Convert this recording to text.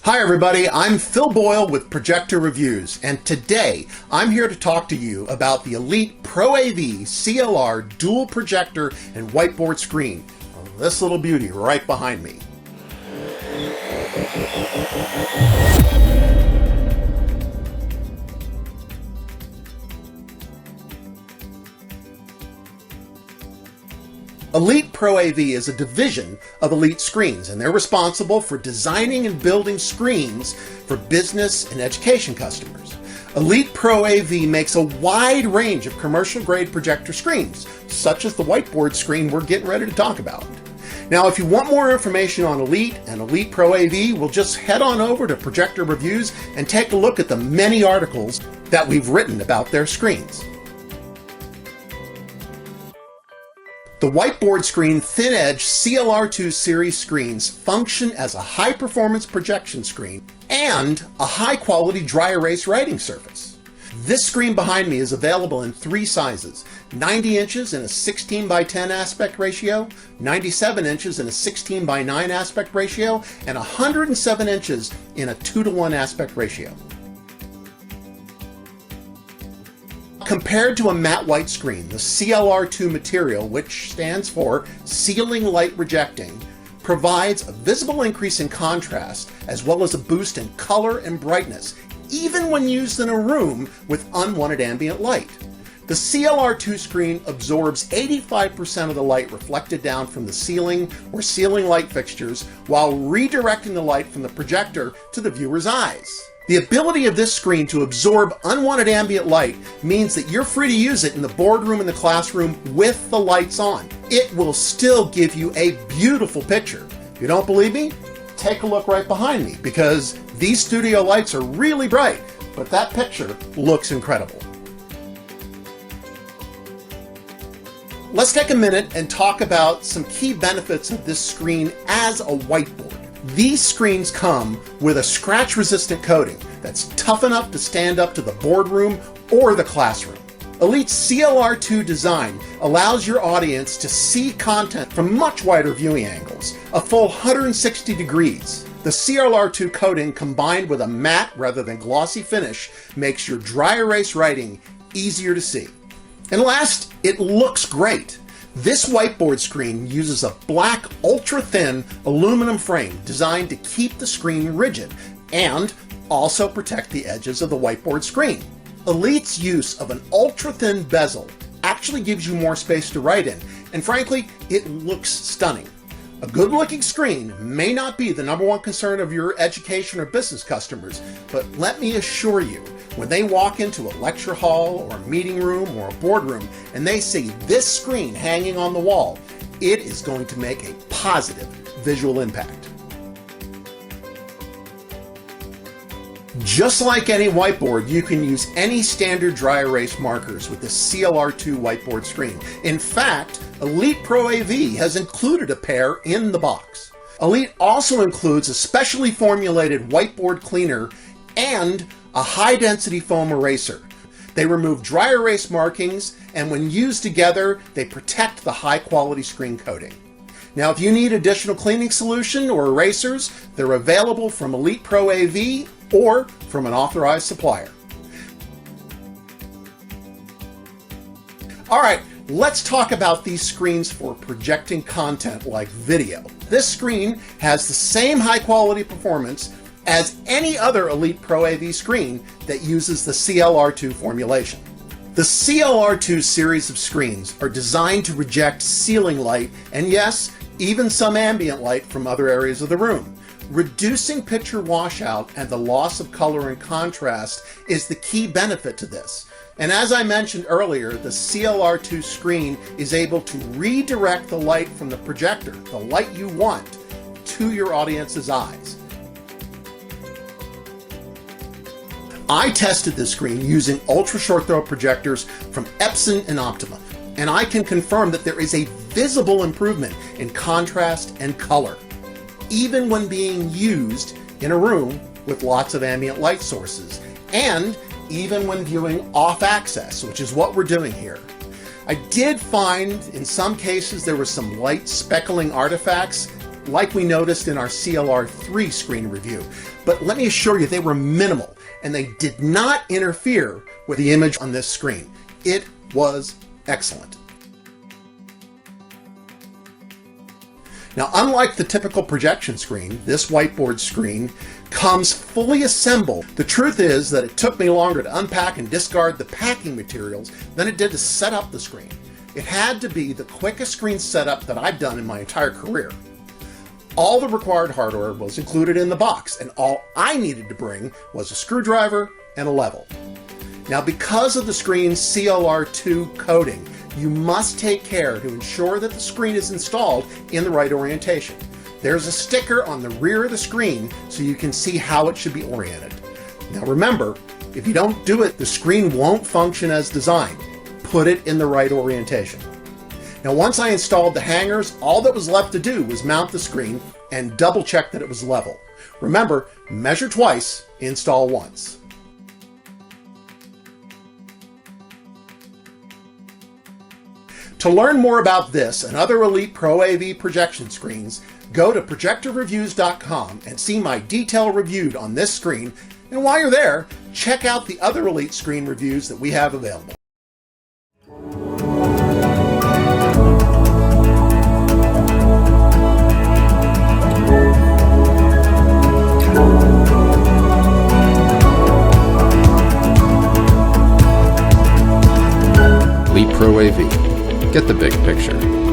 Hi everybody, I'm Phil Boyle with Projector Reviews, and today I'm here to talk to you about the EliteProAV CLR dual projector and whiteboard screen. This little beauty right behind me. EliteProAV is a division of Elite Screens, and they're responsible for designing and building screens for business and education customers. EliteProAV makes a wide range of commercial-grade projector screens, such as the whiteboard screen we're getting ready to talk about. Now, if you want more information on Elite and EliteProAV, we'll just head on over to Projector Reviews and take a look at the many articles that we've written about their screens. The WhiteBoardScreen Thin Edge CLR2 series screens function as a high-performance projection screen and a high-quality dry erase writing surface. This screen behind me is available in three sizes: 90 inches in a 16:10 aspect ratio, 97 inches in a 16:9 aspect ratio, and 107 inches in a 2:1 aspect ratio. Compared to a matte white screen, the CLR2 material, which stands for Ceiling Light Rejecting, provides a visible increase in contrast as well as a boost in color and brightness, even when used in a room with unwanted ambient light. The CLR2 screen absorbs 85% of the light reflected down from the ceiling or ceiling light fixtures while redirecting the light from the projector to the viewer's eyes. The ability of this screen to absorb unwanted ambient light means that you're free to use it in the boardroom and the classroom with the lights on. It will still give you a beautiful picture. If you don't believe me, take a look right behind me, because these studio lights are really bright, but that picture looks incredible. Let's take a minute and talk about some key benefits of this screen as a whiteboard. These screens come with a scratch-resistant coating that's tough enough to stand up to the boardroom or the classroom. Elite's CLR2 design allows your audience to see content from much wider viewing angles, a full 160 degrees. The CLR2 coating, combined with a matte rather than glossy finish, makes your dry erase writing easier to see. And last, it looks great. This whiteboard screen uses a black, ultra-thin aluminum frame designed to keep the screen rigid and also protect the edges of the whiteboard screen. Elite's use of an ultra-thin bezel actually gives you more space to write in, and frankly, it looks stunning. A good-looking screen may not be the #1 concern of your education or business customers, but let me assure you, when they walk into a lecture hall or a meeting room or a boardroom and they see this screen hanging on the wall, it is going to make a positive visual impact. Just like any whiteboard, you can use any standard dry erase markers with the CLR2 whiteboard screen. In fact, EliteProAV has included a pair in the box. Elite also includes a specially formulated whiteboard cleaner and a high-density foam eraser. They remove dry erase markings, and when used together, they protect the high-quality screen coating. Now, if you need additional cleaning solution or erasers, they're available from EliteProAV or from an authorized supplier. All right, let's talk about these screens for projecting content like video. This screen has the same high-quality performance as any other EliteProAV screen that uses the CLR2 formulation. The CLR2 series of screens are designed to reject ceiling light and, yes, even some ambient light from other areas of the room. Reducing picture washout and the loss of color and contrast is the key benefit to this. And as I mentioned earlier, the CLR2 screen is able to redirect the light from the projector, the light you want, to your audience's eyes. I tested this screen using ultra short throw projectors from Epson and Optima, and I can confirm that there is a visible improvement in contrast and color, even when being used in a room with lots of ambient light sources, and even when viewing off axis, which is what we're doing here. I did find in some cases there were some light speckling artifacts like we noticed in our CLR3 screen review. But let me assure you, they were minimal, and they did not interfere with the image on this screen. It was excellent. Now, unlike the typical projection screen, this whiteboard screen comes fully assembled. The truth is that it took me longer to unpack and discard the packing materials than it did to set up the screen. It had to be the quickest screen setup that I've done in my entire career. All the required hardware was included in the box, and all I needed to bring was a screwdriver and a level. Now, because of the screen's CLR2 coating, you must take care to ensure that the screen is installed in the right orientation. There's a sticker on the rear of the screen so you can see how it should be oriented. Now remember, if you don't do it, the screen won't function as designed. Put it in the right orientation. Now, once I installed the hangers, all that was left to do was mount the screen and double check that it was level. Remember, measure twice, install once. To learn more about this and other EliteProAV projection screens, go to ProjectorReviews.com and see my detailed review on this screen. And while you're there, check out the other Elite screen reviews that we have available. EliteProAV. Get the big picture.